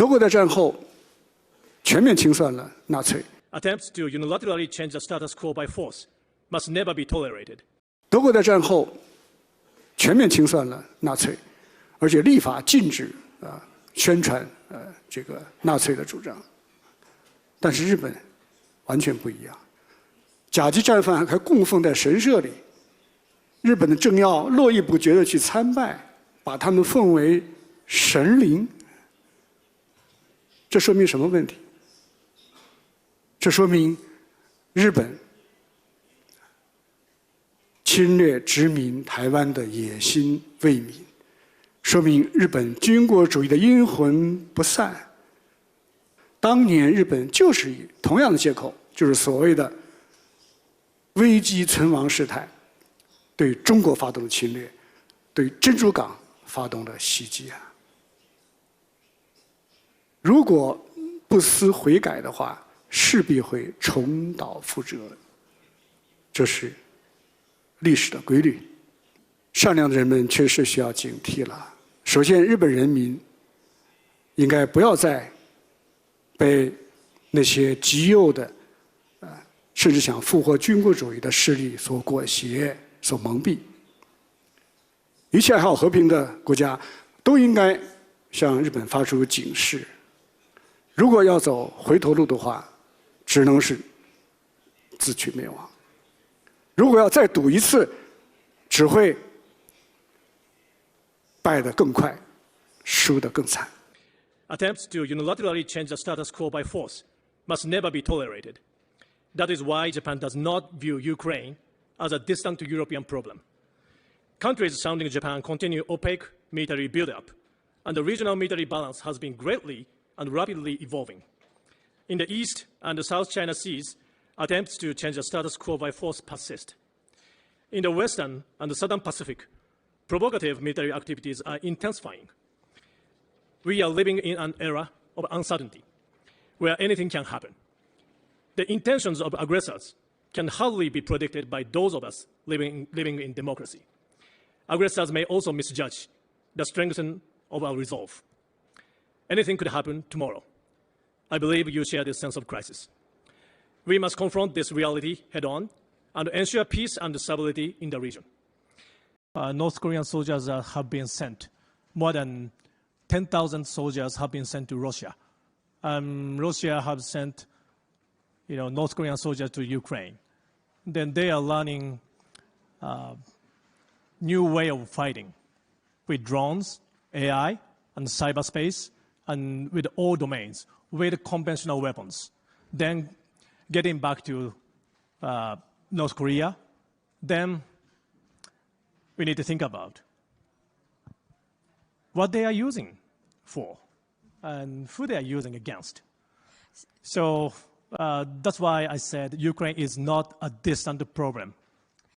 德国在战后全面清算了纳粹。Attempts to unilaterally change the status quo by force must never be tolerated. 德国在战后全面清算了纳粹，而且立法禁止宣传这个纳粹的主张。但是日本完全不一样，甲级战犯还供奉在神社里，日本的政要络绎不绝地去参拜，把他们奉为神灵。这说明什么问题？这说明日本侵略殖民台湾的野心未泯，说明日本军国主义的阴魂不散。当年日本就是以同样的借口，就是所谓的危机存亡事态，对中国发动了侵略，对珍珠港发动了袭击啊！如果不思悔改的话，势必会重蹈覆辙。这是历史的规律。善良的人们确实需要警惕了。首先，日本人民应该不要再被那些极右的甚至想复活军国主义的势力所裹挟、所蒙蔽。一切爱好和平的国家都应该向日本发出警示。如果要走回头路的话，只能是自取灭亡。如果要再赌一次，只会败得更快，输得更惨。Attempts to unilaterally change the status quo by force must never be tolerated. That is why Japan does not view Ukraine as a distant European problem. Countries surrounding Japan continue opaque military buildup, and the regional military balance has been greatly and rapidly evolving. In the East and the South China Seas, attempts to change the status quo by force persist. In the Western and the Southern Pacific, provocative military activities are intensifying. We are living in an era of uncertainty, where anything can happen. The intentions of aggressors can hardly be predicted by those of us living in democracy. Aggressors may also misjudge the strength of our resolve. Anything could happen tomorrow. I believe you share this sense of crisis. We must confront this reality head-on and ensure peace and stability in the region. North Korean soldiers have been sent. More than 10,000 soldiers have been sent to Russia. Russia has sent, North Korean soldiers to Ukraine. Then they are learning new way of fighting with drones, AI, and cyberspace, and with all domains, with conventional weapons. Then getting back to North Korea, then we need to think about what they are using for and who they are using against. So that's why I said Ukraine is not a distant problem.